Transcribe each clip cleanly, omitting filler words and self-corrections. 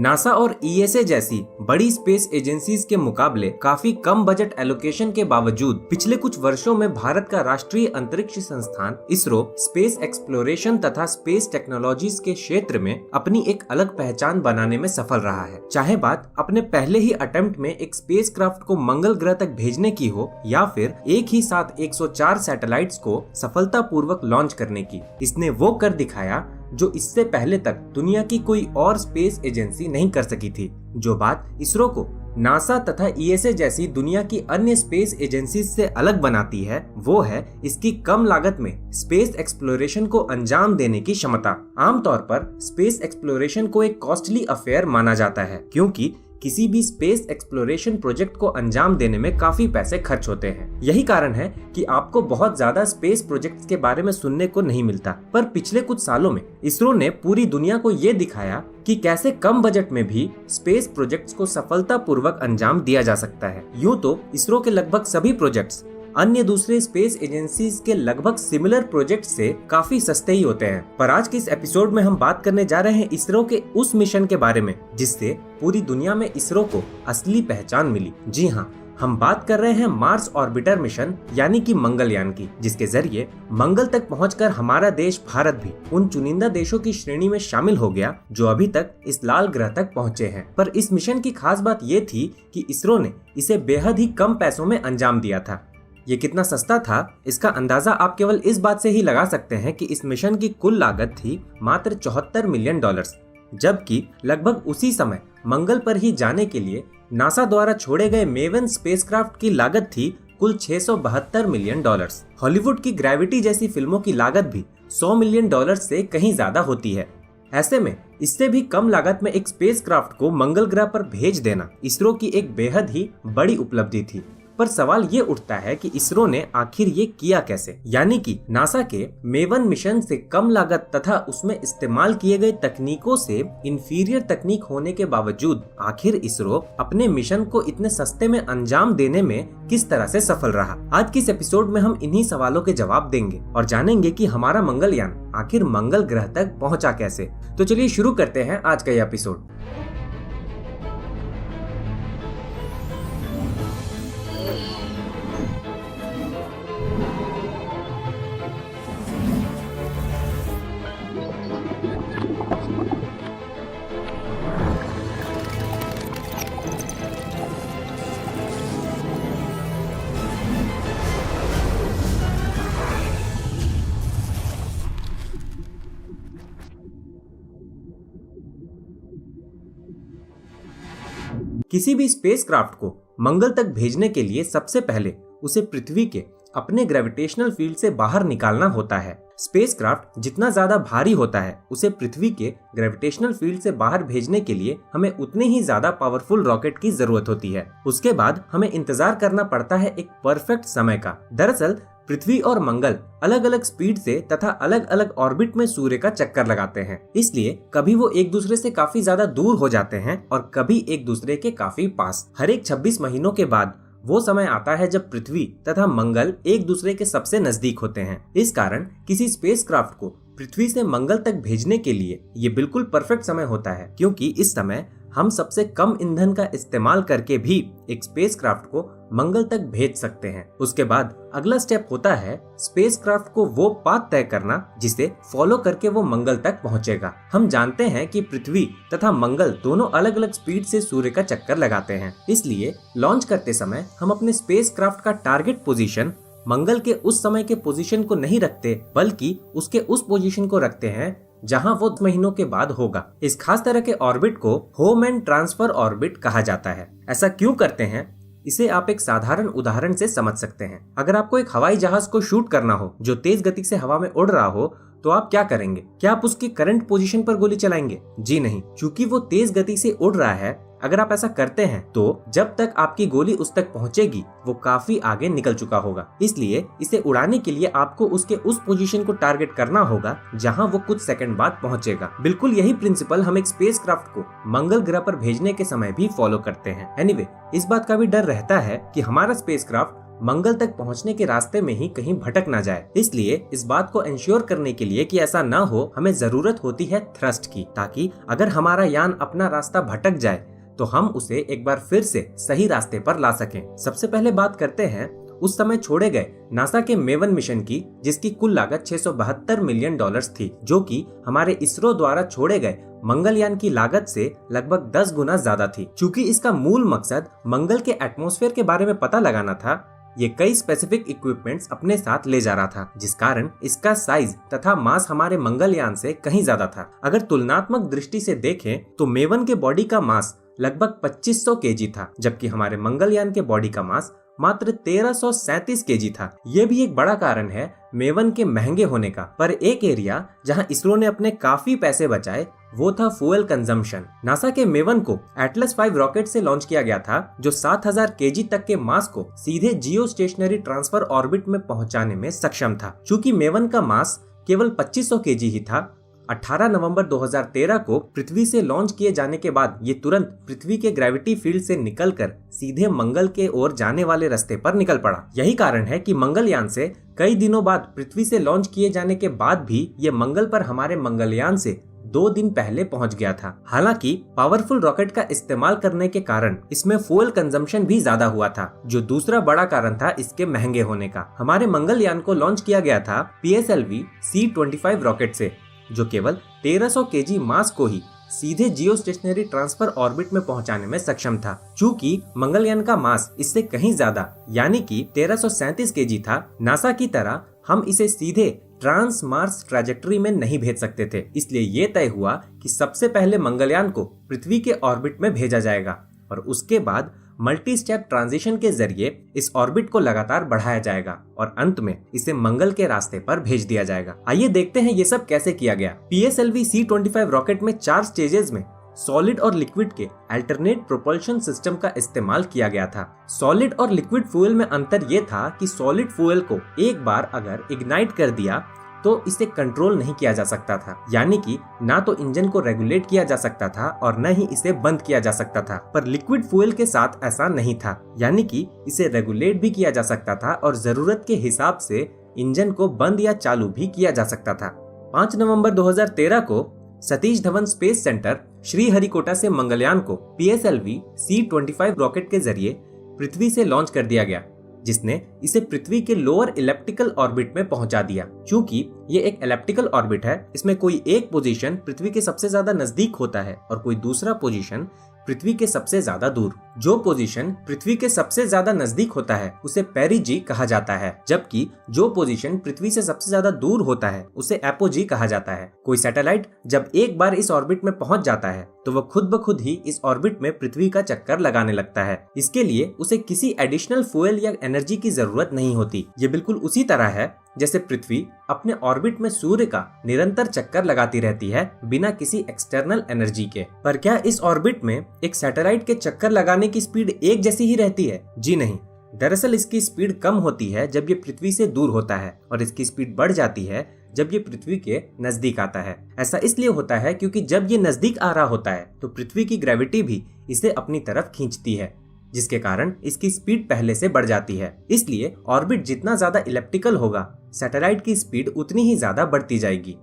NASA और ESA जैसी बड़ी स्पेस एजेंसीज के मुकाबले काफी कम बजट एलोकेशन के बावजूद पिछले कुछ वर्षों में भारत का राष्ट्रीय अंतरिक्ष संस्थान इसरो स्पेस एक्सप्लोरेशन तथा स्पेस टेक्नोलॉजीज के क्षेत्र में अपनी एक अलग पहचान बनाने में सफल रहा है। चाहे बात अपने पहले ही अटेम्प्ट में एक स्पेसक्राफ्ट को मंगल ग्रह तक भेजने की हो या फिर एक ही साथ 104 सैटेलाइट्स को सफलतापूर्वक लॉन्च करने की, इसने वो कर दिखाया जो इससे पहले तक दुनिया की कोई और स्पेस एजेंसी नहीं कर सकी थी। जो बात इसरो को नासा तथा ईएसए जैसी दुनिया की अन्य स्पेस एजेंसी से अलग बनाती है वो है इसकी कम लागत में स्पेस एक्सप्लोरेशन को अंजाम देने की क्षमता। आमतौर पर स्पेस एक्सप्लोरेशन को एक कॉस्टली अफेयर माना जाता है क्योंकि किसी भी स्पेस एक्सप्लोरेशन प्रोजेक्ट को अंजाम देने में काफी पैसे खर्च होते हैं। यही कारण है कि आपको बहुत ज्यादा स्पेस प्रोजेक्ट्स के बारे में सुनने को नहीं मिलता। पर पिछले कुछ सालों में इसरो ने पूरी दुनिया को ये दिखाया कि कैसे कम बजट में भी स्पेस प्रोजेक्ट्स को सफलतापूर्वक अंजाम दिया जा सकता है। यूं तो इसरो के लगभग सभी प्रोजेक्ट्स अन्य दूसरे स्पेस एजेंसीज के लगभग सिमिलर प्रोजेक्ट से काफी सस्ते ही होते हैं, पर आज के इस एपिसोड में हम बात करने जा रहे हैं इसरो के उस मिशन के बारे में जिससे पूरी दुनिया में इसरो को असली पहचान मिली। जी हाँ, हम बात कर रहे हैं मार्स ऑर्बिटर मिशन यानी कि मंगलयान की, जिसके जरिए मंगल तक पहुंचकर हमारा देश भारत भी उन चुनिंदा देशों की श्रेणी में शामिल हो गया जो अभी तक इस लाल ग्रह तक पहुंचे हैं। पर इस मिशन की खास बात ये थी कि इसरो ने इसे बेहद ही कम पैसों में अंजाम दिया था। ये कितना सस्ता था इसका अंदाजा आप केवल इस बात से ही लगा सकते हैं कि इस मिशन की कुल लागत थी मात्र $74 मिलियन, जबकि लगभग उसी समय मंगल पर ही जाने के लिए नासा द्वारा छोड़े गए मेवन स्पेसक्राफ्ट की लागत थी कुल $672 मिलियन। हॉलीवुड की ग्रेविटी जैसी फिल्मों की लागत भी $100 मिलियन से कहीं ज्यादा होती है। ऐसे में इससे भी कम लागत में एक स्पेसक्राफ्ट को मंगल ग्रह पर भेज देना इसरो की एक बेहद ही बड़ी उपलब्धि थी। पर सवाल ये उठता है कि इसरो ने आखिर ये किया कैसे, यानी कि नासा के मेवन मिशन से कम लागत तथा उसमें इस्तेमाल किए गए तकनीकों से इंफीरियर तकनीक होने के बावजूद आखिर इसरो अपने मिशन को इतने सस्ते में अंजाम देने में किस तरह से सफल रहा। आज की इस एपिसोड में हम इन्हीं सवालों के जवाब देंगे और जानेंगे कि हमारा मंगलयान आखिर मंगल ग्रह तक पहुंचा कैसे। तो चलिए शुरू करते हैं आज का ये एपिसोड। किसी भी स्पेसक्राफ्ट को मंगल तक भेजने के लिए सबसे पहले उसे पृथ्वी के अपने ग्रेविटेशनल फील्ड से बाहर निकालना होता है। स्पेसक्राफ्ट जितना ज्यादा भारी होता है उसे पृथ्वी के ग्रेविटेशनल फील्ड से बाहर भेजने के लिए हमें उतने ही ज्यादा पावरफुल रॉकेट की जरूरत होती है। उसके बाद हमें इंतजार करना पड़ता है एक परफेक्ट समय का। दरअसल पृथ्वी और मंगल अलग अलग स्पीड से तथा अलग अलग ऑर्बिट में सूर्य का चक्कर लगाते हैं, इसलिए कभी वो एक दूसरे से काफी ज्यादा दूर हो जाते हैं और कभी एक दूसरे के काफी पास। हर एक 26 महीनों के बाद वो समय आता है जब पृथ्वी तथा मंगल एक दूसरे के सबसे नजदीक होते हैं। इस कारण किसी स्पेसक्राफ्ट को पृथ्वी से मंगल तक भेजने के लिए ये बिल्कुल परफेक्ट समय होता है, क्योंकि इस समय हम सबसे कम ईंधन का इस्तेमाल करके भी एक स्पेसक्राफ्ट को मंगल तक भेज सकते हैं। उसके बाद अगला स्टेप होता है स्पेसक्राफ्ट को वो पाथ तय करना जिसे फॉलो करके वो मंगल तक पहुंचेगा। हम जानते हैं कि पृथ्वी तथा मंगल दोनों अलग अलग स्पीड से सूर्य का चक्कर लगाते हैं, इसलिए लॉन्च करते समय हम अपने स्पेसक्राफ्ट का टारगेट पोजीशन मंगल के उस समय के पोजीशन को नहीं रखते बल्कि उसके उस पोजीशन को रखते हैं जहां वो महीनों के बाद होगा। इस खास तरह के ऑर्बिट को होम एंड ट्रांसफर ऑर्बिट कहा जाता है। ऐसा क्यों करते हैं इसे आप एक साधारण उदाहरण से समझ सकते हैं। अगर आपको एक हवाई जहाज को शूट करना हो जो तेज गति से हवा में उड़ रहा हो तो आप क्या करेंगे? क्या आप उसकी करंट पोजीशन पर गोली चलाएंगे? जी नहीं, क्योंकि वो तेज गति से उड़ रहा है। अगर आप ऐसा करते हैं तो जब तक आपकी गोली उस तक पहुंचेगी वो काफी आगे निकल चुका होगा। इसलिए इसे उड़ाने के लिए आपको उसके उस पोजीशन को टारगेट करना होगा जहां वो कुछ सेकंड बाद पहुंचेगा। बिल्कुल यही प्रिंसिपल हम एक स्पेसक्राफ्ट को मंगल ग्रह पर भेजने के समय भी फॉलो करते हैं। एनीवे, इस बात का भी डर रहता है कि हमारा स्पेसक्राफ्ट मंगल तक पहुंचने के रास्ते में ही कहीं भटक ना जाए। इसलिए इस बात को इंश्योर करने के लिए कि ऐसा ना हो, हमें जरूरत होती है थ्रस्ट की, ताकि अगर हमारा यान अपना रास्ता भटक जाए तो हम उसे एक बार फिर से सही रास्ते पर ला सकें। सबसे पहले बात करते हैं उस समय छोड़े गए नासा के मेवन मिशन की, जिसकी कुल लागत $672 मिलियन थी, जो कि हमारे इसरो द्वारा छोड़े गए मंगलयान की लागत से लगभग 10 गुना ज्यादा थी। चूंकि इसका मूल मकसद मंगल के एटमॉस्फेयर के बारे में पता लगाना था, ये कई स्पेसिफिक इक्विपमेंट्स अपने साथ ले जा रहा था, जिस कारण इसका साइज तथा मास हमारे मंगलयान से कहीं ज्यादा था। अगर तुलनात्मक दृष्टि से देखें तो मेवन के बॉडी का मास लगभग 2500 केजी था, जबकि हमारे मंगलयान के बॉडी का मास मात्र 1337 केजी था। ये भी एक बड़ा कारण है मेवन के महंगे होने का। पर एक एरिया जहां इसरो ने अपने काफी पैसे बचाए वो था फ्यूल कंजम्पशन। नासा के मेवन को एटलस 5 रॉकेट से लॉन्च किया गया था, जो 7000 केजी तक के मास को सीधे जियो स्टेशनरी ट्रांसफर ऑर्बिट में पहुंचाने में सक्षम था। चूंकि मेवन का मास केवल 2500 केजी ही था, 18 नवंबर 2013 को पृथ्वी से लॉन्च किए जाने के बाद ये तुरंत पृथ्वी के ग्रेविटी फील्ड से निकलकर सीधे मंगल के ओर जाने वाले रास्ते पर निकल पड़ा। यही कारण है कि मंगलयान से कई दिनों बाद पृथ्वी से लॉन्च किए जाने के बाद भी ये मंगल पर हमारे मंगलयान से 2 दिन पहले पहुंच गया था। हालांकि पावरफुल रॉकेट का इस्तेमाल करने के कारण इसमें फ्यूल कंजम्पशन भी ज्यादा हुआ था, जो दूसरा बड़ा कारण था इसके महंगे होने का। हमारे मंगलयान को लॉन्च किया गया था PSLV C-25 रॉकेट से, जो केवल 1300 केजी मास को ही सीधे जियो स्टेशनरी ट्रांसफर ऑर्बिट में पहुंचाने में सक्षम था। चूंकि मंगलयान का मास इससे कहीं ज्यादा यानी कि 1337 केजी था, नासा की तरह हम इसे सीधे ट्रांस मार्स ट्रैजेक्टरी में नहीं भेज सकते थे। इसलिए ये तय हुआ कि सबसे पहले मंगलयान को पृथ्वी के ऑर्बिट में भेजा जाएगा और उसके बाद मल्टी स्टेप ट्रांजिशन के जरिए इस ऑर्बिट को लगातार बढ़ाया जाएगा और अंत में इसे मंगल के रास्ते पर भेज दिया जाएगा। आइए देखते हैं ये सब कैसे किया गया। PSLV C-25 रॉकेट में 4 स्टेजेस में सॉलिड और लिक्विड के अल्टरनेट प्रोपल्शन सिस्टम का इस्तेमाल किया गया था। सॉलिड और लिक्विड फ्यूल में अंतर ये था कि सॉलिड फ्यूल को एक बार अगर इग्नाइट कर दिया तो इसे कंट्रोल नहीं किया जा सकता था, यानी कि ना तो इंजन को रेगुलेट किया जा सकता था और न ही इसे बंद किया जा सकता था। पर लिक्विड फ्यूल के साथ ऐसा नहीं था, यानी कि इसे रेगुलेट भी किया जा सकता था और जरूरत के हिसाब से इंजन को बंद या चालू भी किया जा सकता था। 5 नवंबर 2013 को सतीश धवन स्पेस सेंटर श्रीहरिकोटा से मंगलयान को PSLV C-25 रॉकेट के जरिए पृथ्वी से लॉन्च कर दिया गया, जिसने इसे पृथ्वी के लोअर इलिप्टिकल ऑर्बिट में पहुंचा दिया। चूंकि ये एक इलिप्टिकल ऑर्बिट है, इसमें कोई एक पोजीशन पृथ्वी के सबसे ज्यादा नजदीक होता है और कोई दूसरा पोजीशन पृथ्वी के सबसे ज्यादा दूर। जो पोजीशन पृथ्वी के सबसे ज्यादा नजदीक होता है उसे पेरिजी कहा जाता है, जबकि जो पोजीशन पृथ्वी से सबसे ज्यादा दूर होता है उसे एपोजी कहा जाता है। कोई सैटेलाइट जब एक बार इस ऑर्बिट में पहुंच जाता है तो वह खुद ब खुद ही इस ऑर्बिट में पृथ्वी का चक्कर लगाने लगता है। इसके लिए उसे किसी एडिशनल फ्यूल या एनर्जी की जरूरत नहीं होती। ये बिल्कुल उसी तरह है जैसे पृथ्वी अपने ऑर्बिट में सूर्य का निरंतर चक्कर लगाती रहती है बिना किसी एक्सटर्नल एनर्जी के। पर क्या इस ऑर्बिट में एक सैटेलाइट के चक्कर लगाने की स्पीड एक जैसी ही रहती है? जी नहीं। दरअसल इसकी स्पीड कम होती है जब ये पृथ्वी से दूर होता है और इसकी स्पीड बढ़ जाती है जब ये पृथ्वी के नजदीक आता है। ऐसा इसलिए होता है क्योंकि जब ये नजदीक आ रहा होता है तो पृथ्वी की ग्रेविटी भी इसे अपनी तरफ खींचती है, जिसके कारण इसकी स्पीड पहले से बढ़ जाती है। इसलिए ऑर्बिट जितना ज्यादा इलिप्टिकल होगा, सैटेलाइट की स्पीड उतनी ही ज्यादा बढ़ती जाएगी।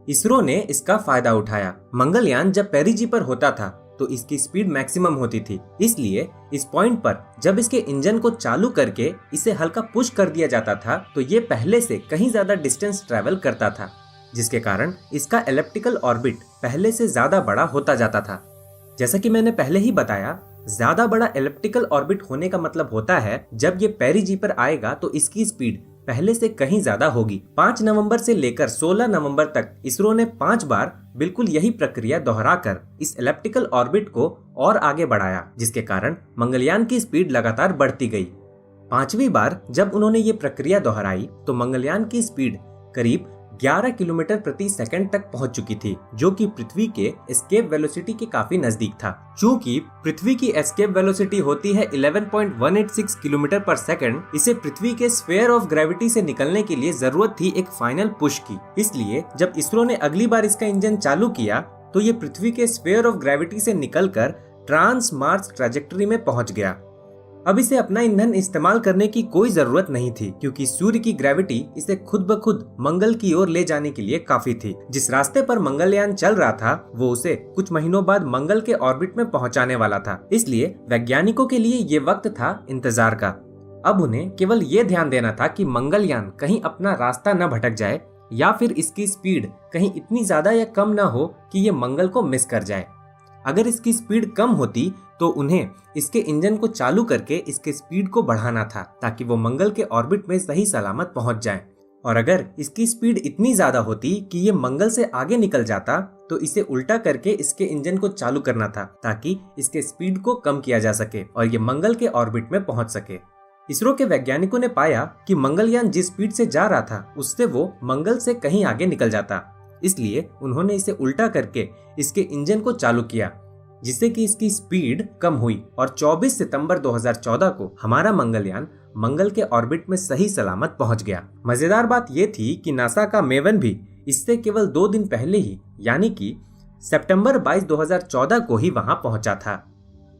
इसरो ने इसका फायदा उठाया। मंगलयान जब पेरिजी पर होता था तो इसकी स्पीड मैक्सिमम होती थी, इसलिए इस पॉइंट पर जब इसके इंजन को चालू करके इसे हल्का पुश कर दिया जाता था तो ये पहले से कहीं ज्यादा डिस्टेंस ट्रेवल करता था, जिसके कारण इसका एलिप्टिकल ऑर्बिट पहले से ज्यादा बड़ा होता जाता था। जैसा कि मैंने पहले ही बताया, ज्यादा बड़ा एलिप्टिकल ऑर्बिट होने का मतलब होता है जब ये पेरिजी पर आएगा तो इसकी स्पीड पहले से कहीं ज्यादा होगी। 5 नवंबर से लेकर 16 नवंबर तक इसरो ने 5 बार बिल्कुल यही प्रक्रिया दोहराकर इस एलिप्टिकल ऑर्बिट को और आगे बढ़ाया, जिसके कारण मंगलयान की स्पीड लगातार बढ़ती गई। 5वीं बार जब उन्होंने ये प्रक्रिया दोहराई तो मंगलयान की स्पीड करीब 11 किलोमीटर प्रति सेकंड तक पहुंच चुकी थी, जो कि पृथ्वी के एस्केप वेलोसिटी के काफी नजदीक था। चूंकि पृथ्वी की एस्केप वेलोसिटी होती है 11.186 किलोमीटर पर सेकंड, इसे पृथ्वी के स्फीयर ऑफ ग्रेविटी से निकलने के लिए जरूरत थी एक फाइनल पुश की। इसलिए जब इसरो ने अगली बार इसका इंजन चालू किया तो ये पृथ्वी के स्फीयर ऑफ ग्रेविटी से निकलकर ट्रांस मार्स ट्रैजेक्टरी में पहुंच गया। अब इसे अपना ईंधन इस्तेमाल करने की कोई जरूरत नहीं थी, क्योंकि सूर्य की ग्रेविटी इसे खुद ब खुद मंगल की ओर ले जाने के लिए काफी थी। जिस रास्ते पर मंगलयान चल रहा था वो उसे कुछ महीनों बाद मंगल के ऑर्बिट में पहुंचाने वाला था। इसलिए वैज्ञानिकों के लिए ये वक्त था इंतजार का। अब उन्हें केवल ये ध्यान देना था कि मंगलयान कहीं अपना रास्ता न भटक जाए या फिर इसकी स्पीड कहीं इतनी ज्यादा या कम ना हो कि ये मंगल को मिस कर जाए। अगर इसकी स्पीड कम होती तो उन्हें इसके इंजन को चालू करके इसके स्पीड को बढ़ाना था, ताकि वो मंगल के ऑर्बिट में सही सलामत पहुंच जाए। और अगर इसकी स्पीड इतनी ज्यादा होती कि ये मंगल से आगे निकल जाता तो इसे उल्टा करके इसके इंजन को चालू करना था, ताकि इसके स्पीड को कम किया जा सके और ये मंगल के ऑर्बिट में पहुंच सके। इसरो के वैज्ञानिकों ने पाया कि मंगलयान जिस स्पीड से जा रहा था उससे वो मंगल से कहीं आगे निकल जाता। इसलिए उन्होंने इसे उल्टा करके इसके इंजन को चालू किया, जिससे कि इसकी स्पीड कम हुई और 24 सितंबर 2014 को हमारा मंगलयान मंगल के ऑर्बिट में सही सलामत पहुंच गया। मजेदार बात यह थी कि नासा का मेवन भी इससे केवल 2 दिन पहले ही, यानी कि सितंबर 22, 2014 को ही वहां पहुंचा था।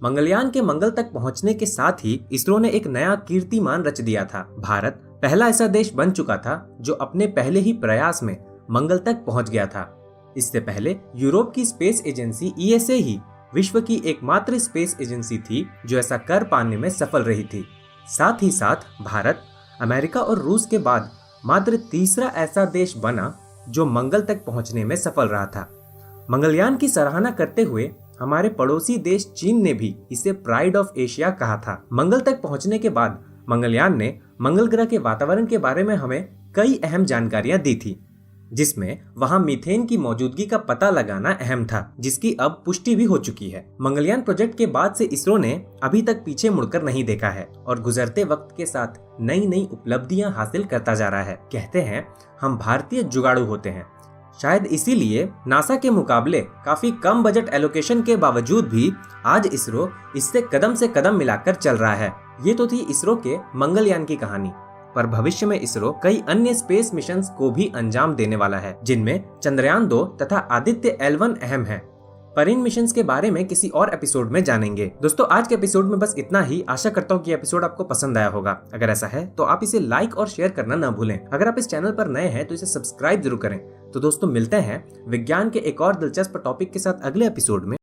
मंगलयान के मंगल तक पहुंचने के साथ ही इसरो ने एक नया कीर्तिमान रच दिया था। भारत पहला ऐसा देश बन चुका था जो अपने पहले ही प्रयास में मंगल तक पहुंच गया था। इससे पहले यूरोप की स्पेस एजेंसी ESA ही विश्व की एकमात्र स्पेस एजेंसी थी जो ऐसा कर पाने में सफल रही थी। साथ ही साथ भारत अमेरिका और रूस के बाद मात्र तीसरा ऐसा देश बना जो मंगल तक पहुंचने में सफल रहा था। मंगलयान की सराहना करते हुए हमारे पड़ोसी देश चीन ने भी इसे प्राइड ऑफ एशिया कहा था। मंगल तक पहुंचने के बाद मंगलयान ने मंगल ग्रह के वातावरण के बारे में हमें कई अहम जानकारियां दी थी, जिसमें वहां मीथेन की मौजूदगी का पता लगाना अहम था, जिसकी अब पुष्टि भी हो चुकी है। मंगलयान प्रोजेक्ट के बाद से इसरो ने अभी तक पीछे मुड़कर नहीं देखा है और गुजरते वक्त के साथ नई नई उपलब्धियां हासिल करता जा रहा है। कहते हैं हम भारतीय जुगाड़ू होते हैं। शायद इसीलिए नासा के मुकाबले काफी कम बजट एलोकेशन के बावजूद भी आज इसरो इससे कदम से कदम मिलाकर चल रहा है। ये तो थी इसरो के मंगलयान की कहानी, पर भविष्य में इसरो कई अन्य स्पेस मिशंस को भी अंजाम देने वाला है, जिनमें चंद्रयान 2 तथा आदित्य L1 अहम है। पर इन मिशंस के बारे में किसी और एपिसोड में जानेंगे। दोस्तों, आज के एपिसोड में बस इतना ही। आशा करता हूँ कि एपिसोड आपको पसंद आया होगा। अगर ऐसा है तो आप इसे लाइक और शेयर करना ना भूलें। अगर आप इस चैनल पर नए हैं तो इसे सब्सक्राइब जरूर करें। तो दोस्तों, मिलते हैं विज्ञान के एक और दिलचस्प टॉपिक के साथ अगले एपिसोड में।